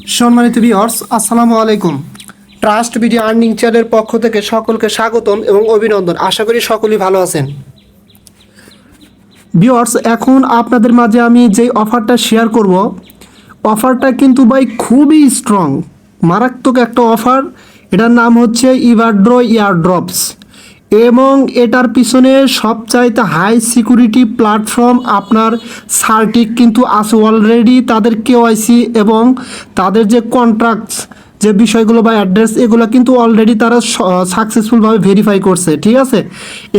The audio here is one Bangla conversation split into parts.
সম্মানিত ভিউয়ার্স, আসসালামু আলাইকুম। ট্রাস্ট ভিডিও আর্নিং চ্যানেলের পক্ষ থেকে সকলকে স্বাগতম এবং অভিনন্দন। আশা করি সকলেই ভালো আছেন। ভিউয়ার্স, এখন আপনাদের মাঝে আমি যেই অফারটা শেয়ার করব, অফারটা কিন্তু ভাই খুবই স্ট্রং, মারাত্মক একটা অফার। এটার নাম হচ্ছে ইভাড্রো এয়ারড্রপস এবং এটার পিছনে সবচাইতে হাই সিকিউরিটি প্ল্যাটফর্ম আপনার সার্টিক কিন্তু আছে অলরেডি। তাদের কেওয়াইসি এবং তাদের যে কন্ট্রাক্টস যে বিষয়গুলো বা অ্যাড্রেস এগুলো কিন্তু অলরেডি তারা সাকসেসফুলভাবে ভেরিফাই করছে, ঠিক আছে।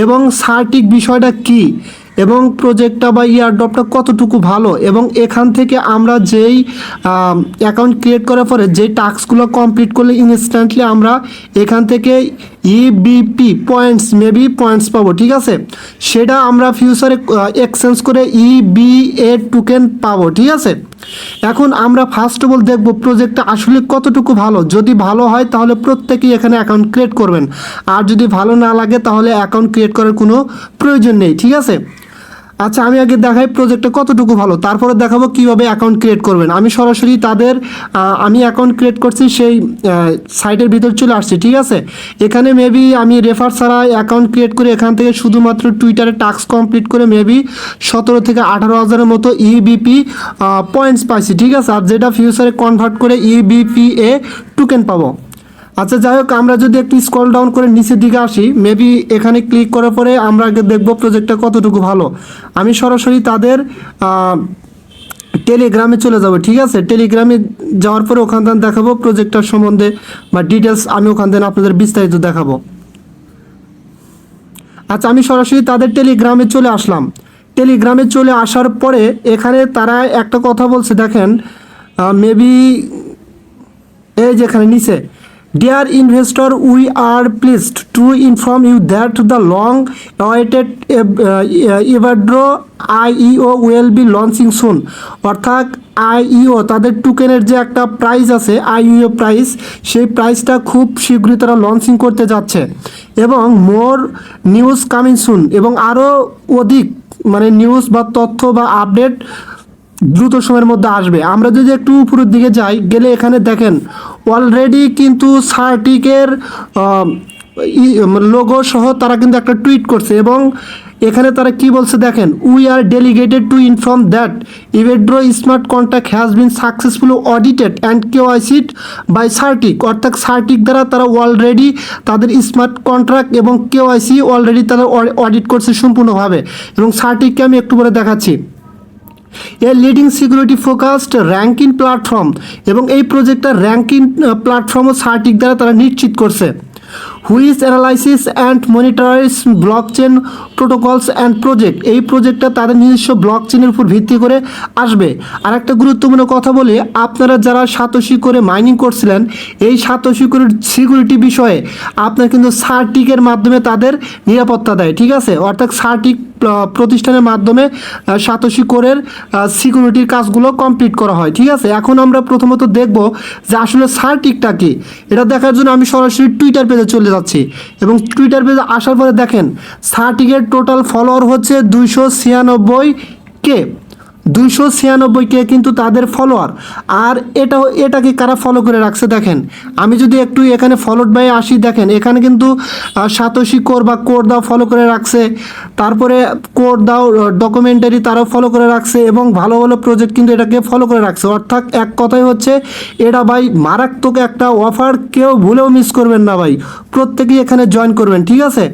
এবং সার্টিক বিষয়টা কি এবং প্রজেক্টটা বা ইয়ারড্রপটা কতটুকু ভালো, এবং এখান থেকে আমরা যেই অ্যাকাউন্ট ক্রিয়েট করার পরে যেই টাস্কগুলো কমপ্লিট করলে ইনস্ট্যান্টলি আমরা এখান থেকে ইবিপি পয়েন্টস পয়েন্টস পাবো, ঠিক আছে। সেটা আমরা ফিউচারে এক্সচেঞ্জ করে ইবিএ টোকেন পাবো, ঠিক আছে। এখন আমরা ফার্স্ট অফ অল দেখবো প্রজেক্টটা আসলে কতটুকু ভালো। যদি ভালো হয় তাহলে প্রত্যেকেই এখানে অ্যাকাউন্ট ক্রিয়েট করবেন, আর যদি ভালো না লাগে তাহলে অ্যাকাউন্ট ক্রিয়েট করার কোনো প্রয়োজন নেই, ঠিক আছে। আচ্ছা, আমি আগে দেখাই প্রজেক্টটা কতটুকু ভালো, তারপরে দেখাবো কিভাবে অ্যাকাউন্ট ক্রিয়েট করবেন। আমি সরাসরি তাদের আমি অ্যাকাউন্ট ক্রিয়েট করছি সেই সাইটের ভিতর চলে আসছি, ঠিক আছে। এখানে মেবি আমি রেফার ছাড়া অ্যাকাউন্ট ক্রিয়েট করে এখান থেকে শুধুমাত্র টুইটারে টাস্ক কমপ্লিট করে মেবি 17 থেকে 18,000-এর মতো ইবিপি পয়েন্টস পাইছি, ঠিক আছে। আর যেটা ফিউচারে কনভার্ট করে ইবিপিএ টোকেন পাবো। আচ্ছা, যাই হোক, আমরা যদি একটু স্ক্রল ডাউন করে নিচের দিকে আসি, মেবি এখানে ক্লিক করার পরে আমরা আগে দেখব প্রজেক্টটা কতটুকু ভালো। আমি সরাসরি তাদের টেলিগ্রামে চলে যাব, ঠিক আছে। টেলিগ্রামে যাওয়ার পরে ওখান থেকে দেখাবো প্রজেক্টটার সম্বন্ধে বা ডিটেলস, আমি ওখান থেকে আপনাদের বিস্তারিত দেখাবো। আচ্ছা, আমি সরাসরি তাদের টেলিগ্রামে চলে আসলাম। টেলিগ্রামে চলে আসার পরে এখানে তারা একটা কথা বলছে, দেখেন মেবি এই যেখানে নিচে, Dear investor, we are pleased to inform you that the long-awaited Evadore IEO will be launching soon. অর্থাৎ আইইও তাদের টোকেনের যে একটা প্রাইস আছে, আইইও প্রাইস, সেই প্রাইসটা খুব শীঘ্রই তারা লঞ্চিং করতে যাচ্ছে এবং মোর নিউজ কামিং সুন, এবং আরও অধিক মানে নিউজ বা তথ্য বা আপডেট দ্রুত সময়ের মধ্যে আসবে। আমরা যদি একটু উপরের দিকে যাই, গেলে এখানে দেখেন অলরেডি কিন্তু সার্টিকের লোগো সহ তারা কিন্তু একটা টুইট করছে, এবং এখানে তারা কি বলছে দেখেন, we are delegated to inform that Evedro smart contract has been successfully audited and KYCed by CertiK. অর্থাৎ সার্টিক দ্বারা তারা অলরেডি তাদের স্মার্ট কন্ট্রাক্ট এবং কেওয়াইসি অলরেডি তারা অডিট করছে সম্পূর্ণভাবে, এবং সার্টিককে আমি একটু পরে দেখাচ্ছি। A leading security focused ranking platform, এবং এই প্রজেক্টটা র্যাঙ্কিং প্ল্যাটফর্মও সার্টিক দ্বারা তারা নিশ্চিত করছে। Which analysis and monitorise blockchain protocols and project, এই প্রজেক্টটা তাদের নিজস্ব ব্লকচেনের উপর ভিত্তি করে আসবে। আর একটা গুরুত্বপূর্ণ কথা বলি, আপনারা যারা সাতোশি করে মাইনিং করছিলেন, এই সাতোশি করে সিকিউরিটি বিষয়ে আপনার কিন্তু সার্টিকের মাধ্যমে তাদের নিরাপত্তা দেয়, ঠিক আছে। অর্থাৎ সার্টিক প্রতিষ্ঠানের মাধ্যমে সাতোশি কোরের সিকিউরিটির কাজগুলো কমপ্লিট করা হয়, ঠিক আছে। এখন আমরা প্রথমত দেখব যে আসলে সার্টিকটা কি। এটা দেখার জন্য আমি সরাসরি টুইটার পেজে চলে যাচ্ছি, এবং টুইটার পেজে আসার পরে দেখেন সার্টিকের টোটাল ফলোয়ার হচ্ছে 296K। 296K কিন্তু তাদের ফলোয়ার। আর এটাকে কারা ফলো করে রাখছে দেখেন, আমি যদি একটু এখানে ফলোড বাই আসি, দেখেন এখানে কিন্তু সাতোশি কোর বা কোর দাও ফলো করে রাখছে, তারপরে কোর দাও ডকুমেন্টারি তারাও ফলো করে রাখছে, এবং ভালো ভালো প্রজেক্ট কিন্তু এটাকে ফলো করে রাখছে। অর্থাৎ এক কথাই হচ্ছে এটা ভাই মারাত্মক একটা অফার, কেউ ভুলেও মিস করবেন না ভাই, প্রত্যেকেই এখানে জয়েন করবেন, ঠিক আছে।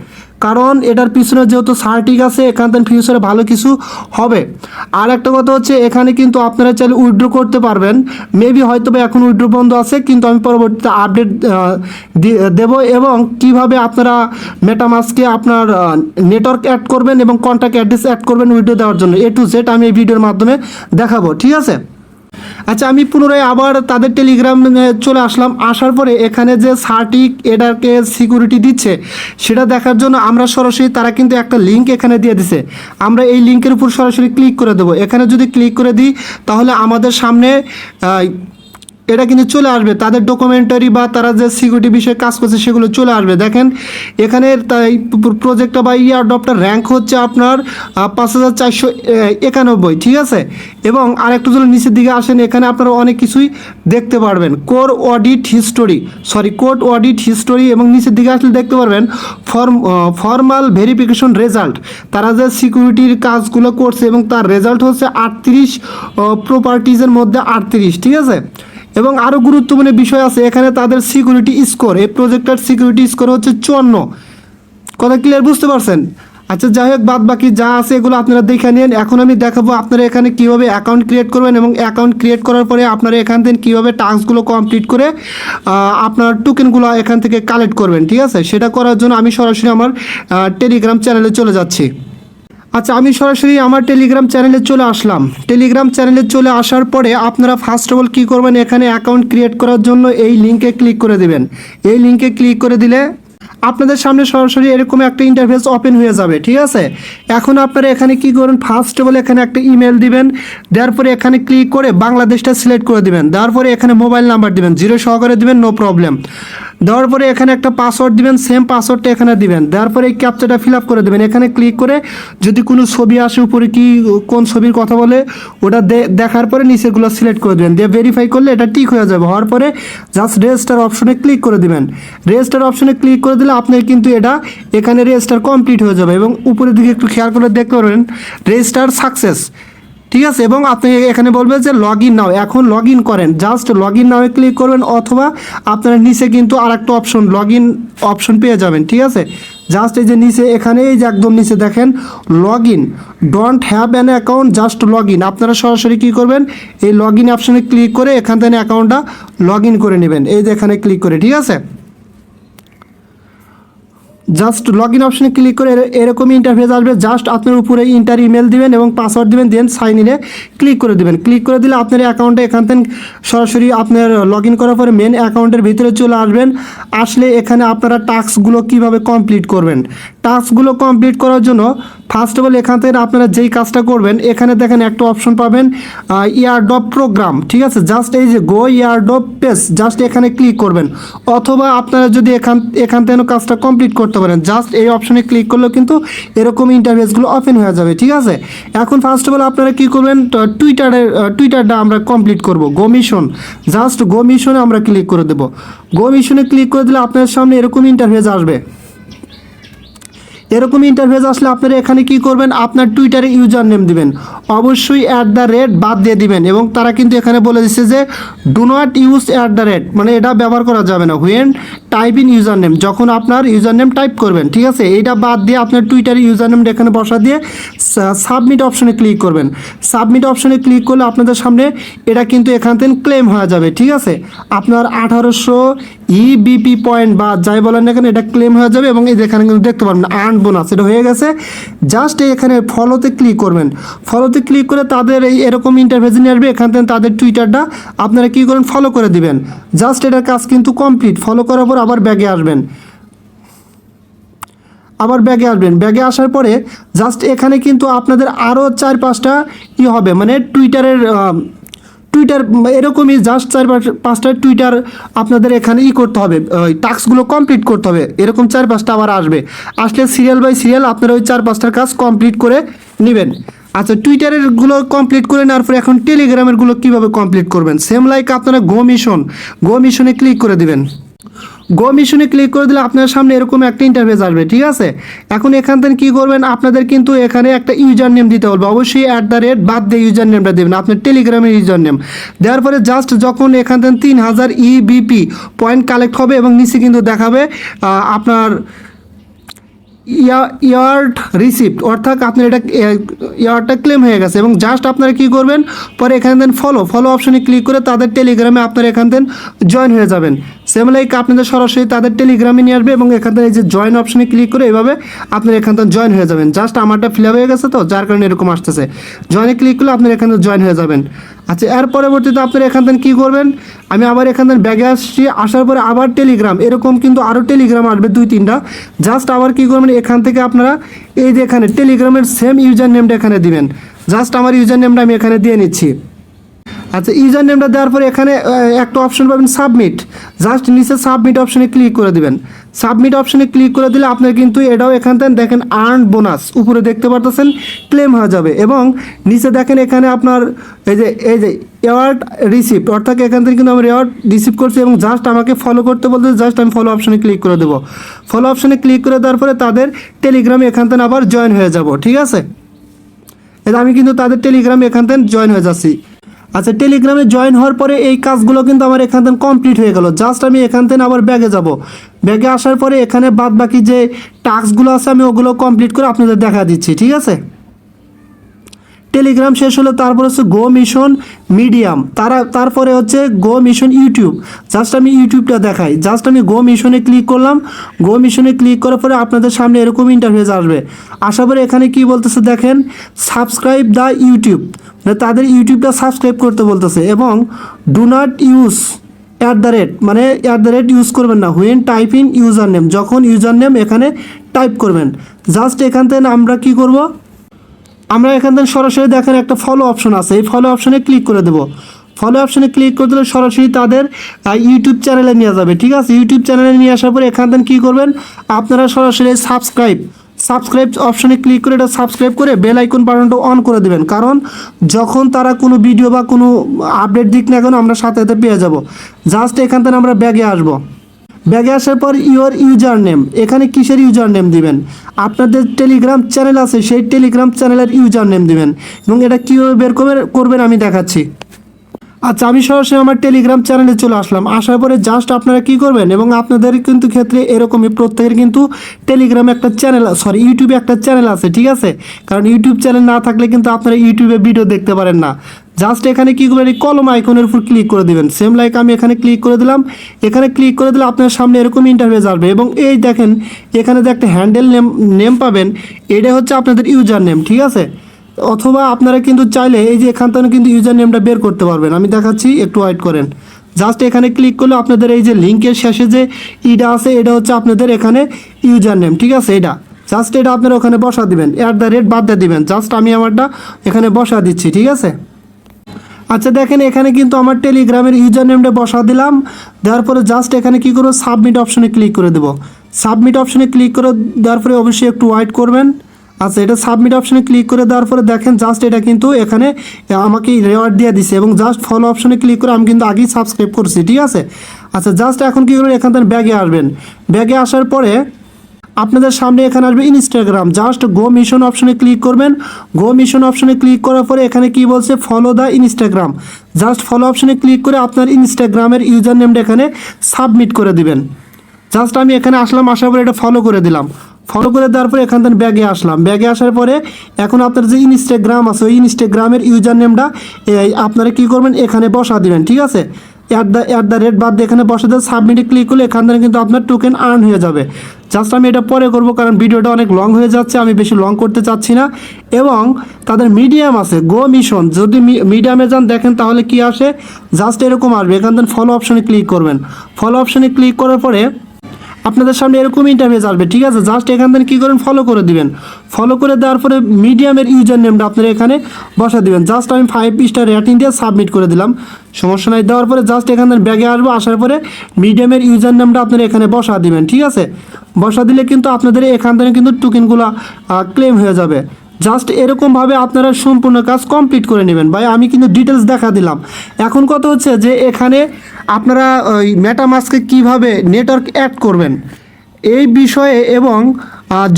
কারণ এটার পিছনে যেহেতু সার্টিক আছে, এখান থেকে ফিউচারে ভালো কিছু হবে। আর একটা কথা হচ্ছে এখানে কিন্তু আপনারা চাইলে উইথড্র করতে পারবেন, মেবি হয়তো বা এখন উইথড্র বন্ধ আছে, কিন্তু আমি পরবর্তীতে আপডেট দেব, এবং কিভাবে আপনারা মেটামাস্কে আপনার নেটওয়ার্ক অ্যাড করবেন এবং কন্ট্যাক্ট অ্যাড্রেস অ্যাড করবেন উইথড্র দেওয়ার জন্য, A to Z আমি এই ভিডিওর মাধ্যমে দেখাবো, ঠিক আছে। আচ্ছা, আমি পুনরায় আবার তাদের টেলিগ্রামে চলে আসলাম। আসার পরে এখানে যে সার্টিক এটাকে সিকিউরিটি দিচ্ছে সেটা দেখার জন্য আমরা সরাসরি, তারা কিন্তু একটা লিঙ্ক এখানে দিয়ে দিছে, আমরা এই লিঙ্কের উপর সরাসরি ক্লিক করে দেবো। এখানে যদি ক্লিক করে দিই তাহলে আমাদের সামনে এটা কিন্তু চলে আসবে, তাদের ডকুমেন্টারি বা তারা যে সিকিউরিটি বিষয়ে কাজ করছে সেগুলো চলে আসবে। দেখেন এখানে তাই প্রজেক্টটা বা এয়ারড্রপটার র্যাঙ্ক হচ্ছে আপনার 5491, ঠিক আছে। এবং আরেকটু যদি নিচের দিকে আসেন, এখানে আপনারা অনেক কিছুই দেখতে পারবেন, কোড অডিট হিস্টোরি, এবং নিচের দিকে আসলে দেখতে পারবেন ফর্মাল ভেরিফিকেশন রেজাল্ট, তারা যে সিকিউরিটির কাজগুলো করছে এবং তার রেজাল্ট হচ্ছে 38 প্রপার্টিজের মধ্যে 38, ঠিক আছে। এবং আরও গুরুত্বপূর্ণ বিষয় আছে এখানে, তাদের সিকিউরিটি স্কোর, এই প্রজেক্টের সিকিউরিটি স্কোর হচ্ছে 54। কথা ক্লিয়ার, বুঝতে পারছেন? আচ্ছা যাই হোক, বাদ বাকি যা আছে এগুলো আপনারা দেখে নিন। এখন আমি দেখাবো আপনারা এখানে কীভাবে অ্যাকাউন্ট ক্রিয়েট করবেন, এবং অ্যাকাউন্ট ক্রিয়েট করার পরে আপনারা এখান থেকে কীভাবে টাস্কগুলো কমপ্লিট করে আপনার টোকেনগুলো এখান থেকে কালেক্ট করবেন, ঠিক আছে। সেটা করার জন্য আমি সরাসরি আমার টেলিগ্রাম চ্যানেলে চলে যাচ্ছি। আচ্ছা, আমি সরাসরি আমার টেলিগ্রাম চ্যানেলে চলে আসলাম। টেলিগ্রাম চ্যানেলে চলে আসার পরে আপনারা ফার্স্ট অফ অল কী করবেন, এখানে অ্যাকাউন্ট ক্রিয়েট করার জন্য এই লিঙ্কে ক্লিক করে দেবেন। এই লিঙ্কে ক্লিক করে দিলে আপনাদের সামনে সরাসরি এরকম একটা ইন্টারফেস ওপেন হয়ে যাবে, ঠিক আছে। এখন আপনারা এখানে কি করবেন, ফার্স্ট অফ অল এখানে একটা ইমেল দিবেন, দেওয়ার পরে এখানে ক্লিক করে বাংলাদেশটা সিলেক্ট করে দিবেন, দেওয়ার পরে এখানে মোবাইল নাম্বার দিবেন, 0 সহকারে দিবেন, নো প্রবলেম। দেওয়ার পরে এখানে একটা পাসওয়ার্ড দিবেন, সেম পাসওয়ার্ডটা এখানে দিবেন, দেওয়ার পরে এই ক্যাপচাটা ফিল আপ করে দেবেন। এখানে ক্লিক করে যদি কোনো ছবি আসে উপরে, কি কোন ছবির কথা বলে ওটা দেখার পরে নিচেগুলো সিলেক্ট করে দেবেন, দিয়ে ভেরিফাই করলে এটা ঠিক হয়ে যাবে। হওয়ার পরে জাস্ট রেজিস্টার অপশনে ক্লিক করে দিবেন। রেজিস্টার অপশনে ক্লিক করে দিলে আপনার কিন্তু এটা এখানে রেজিস্টার কমপ্লিট হয়ে যাবে, এবং উপরের দিকে একটু খেয়াল করে দেখতে পারবেন রেজিস্টার সাকসেস, ঠিক আছে। এবং আপনি এখানে বলবেন যে লগ ইন নাও, এখন লগ ইন করেন, just log in now click করবেন, অথবা আপনার নিচে কিন্তু আর একটা অপশন লগ ইন অপশন পেয়ে যাবেন, ঠিক আছে। জাস্ট এই যে নিচে, এখানে এই যে একদম নিচে দেখেন log in, don't have an account, just log in. আপনারা সরাসরি কী করবেন, এই লগ ইন অপশনে ক্লিক করে এখান থেকে অ্যাকাউন্টটা লগ ইন করে নেবেন, এই যে এখানে ক্লিক করে, ঠিক আছে। জাস্ট লগ ইন অপশনে ক্লিক করে এরকম ইন্টারফেস আসবে। জাস্ট আপনার উপরে ইন্টার ইমেল দিবেন এবং পাসওয়ার্ড দিবেন, দেন সাইন ইনে ক্লিক করে দেবেন। ক্লিক করে দিলে আপনার অ্যাকাউন্টে এখান থেকে সরাসরি আপনার লগ ইন করার পরে মেন অ্যাকাউন্টের ভিতরে চলে আসবেন। আসলে এখানে আপনারা টাস্কগুলো কীভাবে কমপ্লিট করবেন, টাস্কগুলো কমপ্লিট করার জন্য ফার্স্ট অফ অল এখান থেকে আপনারা যেই কাজটা করবেন, এখানে দেখেন একটা অপশন পাবেন এয়ারড্রপ প্রোগ্রাম, ঠিক আছে। জাস্ট এই যে গো এয়ারড্রপ পেজ, জাস্ট এখানে ক্লিক করবেন, অথবা আপনারা যদি এখান থেকে কাজটা কমপ্লিট করতে পারেন, জাস্ট এই অপশনে ক্লিক করলেও কিন্তু এরকম ইন্টারফেসগুলো ওপেন হয়ে যাবে, ঠিক আছে। এখন ফার্স্ট অফ অল আপনারা কী করবেন, টুইটারটা আমরা কমপ্লিট করব, গো মিশন, জাস্ট গো মিশনে আমরা ক্লিক করে দেবো। গো মিশনে ক্লিক করে দিলে আপনার সামনে এরকম ইন্টারফেস আসবে। এরকম ইন্টারফেস আসলে আপনারা এখানে কি করবেন, আপনার টুইটারে ইউজার নেম দিবেন, অবশ্যই @ বাদ দিয়ে দিবেন। এবং তারা কিন্তু এখানে বলে দিচ্ছে যে ডু নট ইউজ @ মানে এটা ব্যবহার করা যাবে না when type in user name, যখন আপনার ইউজার নেম টাইপ করবেন, ঠিক আছে। এইটা বাদ দিয়ে আপনার টুইটারে ইউজার নেমটা এখানে বসা দিয়ে সাবমিট অপশনে ক্লিক করবেন। সাবমিট অপশনে ক্লিক করলে আপনাদের সামনে এটা কিন্তু এখান থেকে ক্লেম হয়ে যাবে, ঠিক আছে। আপনার 1800 ইবিপি পয়েন্ট বা যাই বলেন না কেন এটা ক্লেম হয়ে যাবে। এবং এই যেখানে কিন্তু দেখতে পারবেন আর্ন বোনাস, এটা হয়ে গেছে। জাস্ট এখানে ফলোতে ক্লিক করবেন, ফলোতে ক্লিক করে তাদের এই এরকম ইন্টারফেস নিয়ে আসবে। এখান থেকে তাদের টুইটারটা আপনারা কী করেন, ফলো করে দিবেন। জাস্ট এটার কাজ কিন্তু কমপ্লিট। ফলো করার পর আবার ব্যাগে আসবেন, ব্যাগে আসার পরে জাস্ট এখানে কিন্তু আপনাদের আরও 4-5টা হবে, মানে টুইটার এরকমই জাস্ট 4-5টা টুইটার আপনাদের এখানে করতে হবে, ওই টাস্কগুলো কমপ্লিট করতে হবে। এরকম 4-5টা আবার আসলে সিরিয়াল বাই সিরিয়াল আপনারা ওই 4-5টার কাজ কমপ্লিট করে নেবেন। আচ্ছা, টুইটারেরগুলো কমপ্লিট করে নেওয়ার পরে এখন টেলিগ্রামেরগুলো কীভাবে কমপ্লিট করবেন, সেম লাইক আপনারা গো মিশনে ক্লিক করে দিবেন। গো মিশনে ক্লিক করে দিলে আপনার সামনে এরকম একটা ইন্টারফেস আসবে, ঠিক আছে। এখন এখান থেকে কী করবেন, আপনাদের কিন্তু এখানে একটা ইউজার নেম দিতে বলবে, অবশ্যই @ বাদ দিয়ে ইউজার নেমটা দেবেন, আপনার টেলিগ্রামের ইউজার নেম দেওয়ার পরে জাস্ট যখন এখান থেকে 3000 ইবিপি পয়েন্ট কালেক্ট হবে এবং নিচে কিন্তু দেখাবে আপনার ইয়ার্ড রিসিপ্ট, অর্থাৎ আপনার এটা ইয়ারটা ক্লেম হয়ে গেছে। এবং জাস্ট আপনারা কী করবেন, পরে এখান থেকে ফলো অপশনে ক্লিক করে তাদের টেলিগ্রামে আপনারা এখান থেকে জয়েন হয়ে যাবেন। সেম লাইক আপনাদের সরাসরি তাদের টেলিগ্রামে নিয়ে আসবে এবং এখান থেকে এই যে জয়েন অপশনে ক্লিক করে এভাবে আপনারা এখান থেকে জয়েন হয়ে যাবেন। জাস্ট আমারটা ফিল আপ হয়ে গেছে, তো যার কারণে এরকম আসতেছে। জয়েনে ক্লিক করলে আপনারা এখান থেকে জয়েন হয়ে যাবেন। আচ্ছা, এর পরবর্তীতে আপনারা এখান থেকে কী করবেন, আমি আবার এখান থেকে ব্যাগে আসছি, আসার পরে আবার টেলিগ্রাম, এরকম কিন্তু আরও টেলিগ্রাম আসবে 2-3টা। জাস্ট আবার কী করবেন, এখান থেকে আপনারা এই যে এখানে টেলিগ্রামের সেম ইউজার নেমটা এখানে দিবেন। জাস্ট আমার ইউজার নেমটা আমি এখানে দিয়ে নিচ্ছি। আচ্ছা, ইউজার নেমটা দেওয়ার পরে এখানে একটা অপশন পাবেন সাবমিট। জাস্ট নিচে সাবমিট অপশনে ক্লিক করে দিবেন। সাবমিট অপশনে ক্লিক করে দিলে আপনার কিন্তু এটাও এখান থেকে দেখেন আর্ন বোনাস উপরে দেখতে পারতেছেন ক্লেম হয়ে যাবে। এবং নিচে দেখেন এখানে আপনার এই যে অ্যাওয়ার্ড রিসিপ্ট, অর্থাৎ এখান থেকে কিন্তু আমি অ্যাওয়ার্ড রিসিভ করছি এবং জাস্ট আমাকে ফলো করতে বলতে জাস্ট আমি ফলো অপশনে ক্লিক করে দেবো। ফলো অপশনে ক্লিক করে দেওয়ার পরে তাদের টেলিগ্রামে এখান থেকে আবার জয়েন হয়ে যাব। ঠিক আছে, এটা আমি কিন্তু তাদের টেলিগ্রামে এখান থেকে জয়েন হয়ে যাচ্ছি। আচ্ছা, টেলিগ্রামে জয়েন হওয়ার পরে এই কাজগুলো কিন্তু আমার এখান থেকে কমপ্লিট হয়ে গেল। জাস্ট আমি এখান থেকে আবার ব্যাগে যাব। ব্যাগে আসার পরে এখানে বাদ বাকি যে টাস্কগুলো আছে আমি ওগুলো কমপ্লিট করে আপনাদের দেখা দিচ্ছি। ঠিক আছে, টেলিগ্রাম শেষ হলো, তারপর হচ্ছে গো মিশন মিডিয়াম, তারপরে হচ্ছে গো মিশন ইউটিউব। জাস্ট আমি ইউটিউবটা দেখাই। জাস্ট আমি গো মিশনে ক্লিক করলাম। গো মিশনে ক্লিক করার পরে আপনাদের সামনে এরকম ইন্টারফেস আসবে। আসার পরে এখানে কি বলতেছে দেখেন, সাবস্ক্রাইব দ্য ইউটিউব, মানে তাদের ইউটিউবটা সাবস্ক্রাইব করতে বলতেছে। এবং ডু নট ইউজ মানে ইউজ করবেন না when type in user name, যখন ইউজার নেম এখানে টাইপ করবেন। জাস্ট এখান থেকে আমরা কি করব, আমরা এখান থেকে সরাসরি দেখেন একটা ফলো অপশন আছে, এই ফলো অপশনে ক্লিক করে দেবো। ফলো অপশনে ক্লিক করে দিলে সরাসরি তাদের ইউটিউব চ্যানেলে নিয়ে যাবে। ঠিক আছে, ইউটিউব চ্যানেলে নিয়ে আসার পরে এখান থেকে কী করবেন, আপনারা সরাসরি সাবস্ক্রাইব অপশনে ক্লিক করে এটা সাবস্ক্রাইব করে বেল আইকন বাটনটা অন করে দেবেন। কারণ যখন তারা কোনো ভিডিও বা কোনো আপডেট দিক না কেন আমরা সাথে সাথে পেয়ে যাব। জাস্ট এখান থেকে আমরা ব্যাগে আসবো। ব্যাগে আসার পর ইউর ইউজার নেম, এখানে কিসের ইউজার নেম দিবেন, আপনাদের টেলিগ্রাম চ্যানেল আছে সেই টেলিগ্রাম চ্যানেলের ইউজার নেম দিবেন। এবং এটা কীভাবে বের করবেন আমি দেখাচ্ছি। আচ্ছা, আমি সরাসরি আমার টেলিগ্রাম চ্যানেলে চলে আসলাম। আসার পরে জাস্ট আপনারা কি করবেন, এবং আপনাদের কিন্তু ক্ষেত্রে এরকমই প্রত্যেকের কিন্তু টেলিগ্রামে একটা চ্যানেল, ইউটিউবে একটা চ্যানেল আছে। ঠিক আছে, কারণ ইউটিউব চ্যানেল না থাকলে কিন্তু আপনারা ইউটিউবে ভিডিও দেখতে পারেন না। জাস্ট এখানে কী করবেন, এই কলম আইকনের উপর ক্লিক করে দেবেন। সেম লাইক আমি এখানে ক্লিক করে দিলাম। এখানে ক্লিক করে দিলে আপনার সামনে এরকম ইন্টারফেস আসবে। এবং এই দেখেন এখানে যে একটা হ্যান্ডেল নেম পাবেন, এটা হচ্ছে আপনাদের ইউজার নেম। ঠিক আছে, অথবা আপনারা কিন্তু চাইলে এই যে এখান থেকে কিন্তু ইউজার নেমটা বের করতে পারবেন। আমি দেখাচ্ছি, একটু ওয়েট করেন। জাস্ট এখানে ক্লিক করলে আপনাদের এই যে লিঙ্কের শেষে যে ইটা আছে এটা হচ্ছে আপনাদের এখানে ইউজার নেম। ঠিক আছে, এটা জাস্ট এটা আপনারা ওখানে বসা দিবেন, বাদ দিয়ে দিবেন। জাস্ট আমি আমারটা এখানে বসা দিচ্ছি। ঠিক আছে, আচ্ছা দেখেন এখানে কিন্তু আমার টেলিগ্রামের ইউজার নেমটা বসা দিলাম। দেওয়ার পরে জাস্ট এখানে কী করবো, সাবমিট অপশনে ক্লিক করে দেবো। সাবমিট অপশনে ক্লিক করে দেওয়ার পরে অবশ্যই একটু ওয়েট করবেন। আচ্ছা, এটা সাবমিট অপশনে ক্লিক করে দেওয়ার পরে দেখেন জাস্ট এটা কিন্তু এখানে আমাকে রেওয়ার্ড দিয়ে দিছে। এবং জাস্ট ফলো অপশনে ক্লিক করে আমি কিন্তু আগেই সাবস্ক্রাইব করছি। ঠিক আছে, আচ্ছা জাস্ট এখন কী করবেন, এখান থেকে ব্যাগে আসবেন। ব্যাগে আসার পরে আপনাদের সামনে এখানে আসবে ইনস্টাগ্রাম। জাস্ট গো মিশন অপশনে ক্লিক করবেন। গো মিশন অপশনে ক্লিক করার পরে এখানে কি বলছে, follow the Instagram. Just follow অপশনে ক্লিক করে আপনার ইনস্টাগ্রামের ইউজার নেমটা এখানে সাবমিট করে দিবেন। জাস্ট আমি এখানে আসলাম, আসার পরে এটা ফলো করে দিলাম। ফলো করে দেওয়ার পরে এখান থেকে ব্যাগে আসলাম। ব্যাগে আসার পরে এখন আপনার যে ইনস্টাগ্রাম আছে ওই ইনস্টাগ্রামের ইউজার নেমটা আপনারা কী করবেন, এখানে বসা দিবেন। ঠিক আছে, বাদ দিয়ে এখানে বসে দিয়ে সাবমিটে ক্লিক করলে এখান থেকে কিন্তু আপনার টোকেন আর্ন হয়ে যাবে। জাস্ট আমি এটা পরে করব, কারণ ভিডিওটা অনেক লং হয়ে যাচ্ছে, আমি বেশি লং করতে চাচ্ছি না। এবং তাদের মিডিয়াম আছে গো মিশন, যদি মিডিয়ামে যান দেখেন তাহলে কি আসে, জাস্ট এরকম আসবে। এখান থেকে ফলো অপশনে ক্লিক করবেন। ফলো অপশনে ক্লিক করার পরে আপনাদের সামনে এরকম ইন্টারফেস আসবে। ঠিক আছে, জাস্ট এখান থেকে কী করেন, ফলো করে দিবেন। ফলো করে দেওয়ার পরে মিডিয়ামের ইউজার নেমটা আপনারা এখানে বসা দিবেন। জাস্ট আমি 5 স্টার রেটিং দিয়ে সাবমিট করে দিলাম, সমস্যা নাই। দেওয়ার পরে জাস্ট এখান থেকে ব্যাগে আসবো। আসার পরে মিডিয়ামের ইউজার নেমটা আপনারা এখানে বসা দিবেন। ঠিক আছে, বসা দিলে কিন্তু আপনাদের এখান থেকে কিন্তু টোকেনগুলো ক্লেম হয়ে যাবে। জাস্ট এরকমভাবে আপনারা সম্পূর্ণ কাজ কমপ্লিট করে নেবেন। ভাই আমি কিন্তু ডিটেলস দেখা দিলাম। এখন কথা হচ্ছে যে এখানে আপনারা ওই মেটামাস্কে কীভাবে নেটওয়ার্ক অ্যাড করবেন এই বিষয়ে, এবং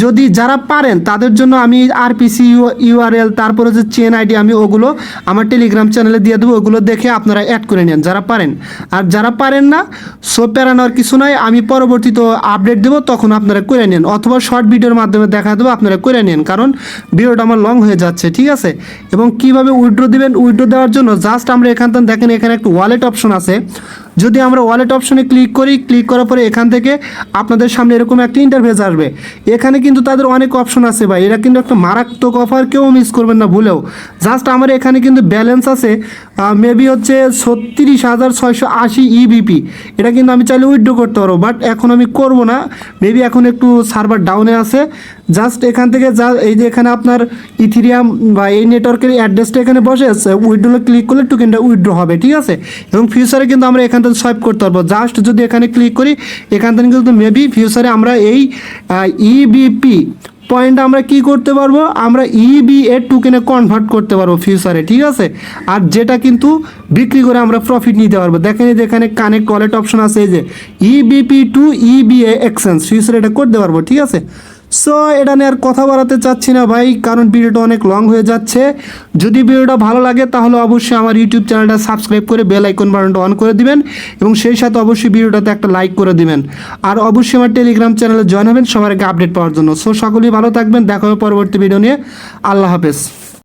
যদি যারা পারেন তাদের জন্য আমি আরপিসি ইউআরএল তারপরে যে চেন আইডি আমি ওগুলো আমার টেলিগ্রাম চ্যানেলে দিয়ে দেবো, ওগুলো দেখে আপনারা অ্যাড করে নেন যারা পারেন। আর যারা পারেন না সো প্যারানোর কিছু নয়, আমি পরবর্তীতে আপডেট দেবো তখন আপনারা করে নেন, অথবা শর্ট ভিডিওর মাধ্যমে দেখা দেবো, আপনারা করে নেন, কারণ ভিডিওটা আমার লং হয়ে যাচ্ছে। ঠিক আছে, এবং কিভাবে উইথড্র দেবেন, উইথড্র দেওয়ার জন্য জাস্ট আমরা এখান থেকে দেখেন এখানে একটা ওয়ালেট অপশন আছে। যদি আমরা ওয়ালেট অপশনে ক্লিক করি, ক্লিক করার পরে এখান থেকে আপনাদের সামনে এরকম একটা ইন্টারফেস আসবে। এখানে কিন্তু তাদের অনেক অপশন আছে ভাই, এটা কিন্তু একটা মারাত্মক অফার, কেউ মিস করবেন না ভুলেও। জাস্ট আমার এখানে কিন্তু ব্যালেন্স আছে মেবি হচ্ছে 36,680 ইবিপি। এটা কিন্তু আমি চাইলে উইথড্র করতে পারবো, বাট এখন আমি করব না, মেবি এখন একটু সার্ভার ডাউনে আছে। জাস্ট এখান থেকে এই যে এখানে আপনার ইথিরিয়াম বা এই নেটওয়ার্কের অ্যাড্রেসটা এখানে বসে আছে, উইথড্রোলে ক্লিক করলে টোকেনটা উইথড্র হবে, ঠিক আছে। এবং ফিউচারে কিন্তু আমরা এখান থেকে সোয়াইপ করতে পারবো। জাস্ট যদি এখানে ক্লিক করি, এখান থেকে কিন্তু মেবি ফিউচারে আমরা এই ইবিপি পয়েন্ট আমরা কি করতে পারবো, আমরা ইবিএ টোকেনে কনভার্ট করতে পারবো ফিউচারে, ঠিক আছে। আর যেটা কিন্তু বিক্রি করে আমরা প্রফিট নিতে পারবো। দেখেন এই যে এখানে কানেক্ট ওয়ালেট অপশন আছে, এই যে ইবিপি টু ইবিএ এক্সচেঞ্জ, ফিউচারে এটা করতে পারবো, ঠিক আছে। সো এটা নিয়ে আর কথা বাড়াতে চাচ্ছি না ভাই, কারণ ভিডিওটা অনেক লং হয়ে যাচ্ছে। যদি ভিডিওটা ভালো লাগে তাহলে অবশ্যই আমার ইউটিউব চ্যানেলটা সাবস্ক্রাইব করে বেল আইকন বাটনটা অন করে দিবেন এবং সেই সাথে অবশ্যই ভিডিওটাতে একটা লাইক করে দিবেন। আর অবশ্যই আমার টেলিগ্রাম চ্যানেলে জয়েন হবেন সবার আগে আপডেট পাওয়ার জন্য। সো সকলেই ভালো থাকবেন, দেখা হবে পরবর্তী ভিডিও নিয়ে। আল্লাহ হাফেজ।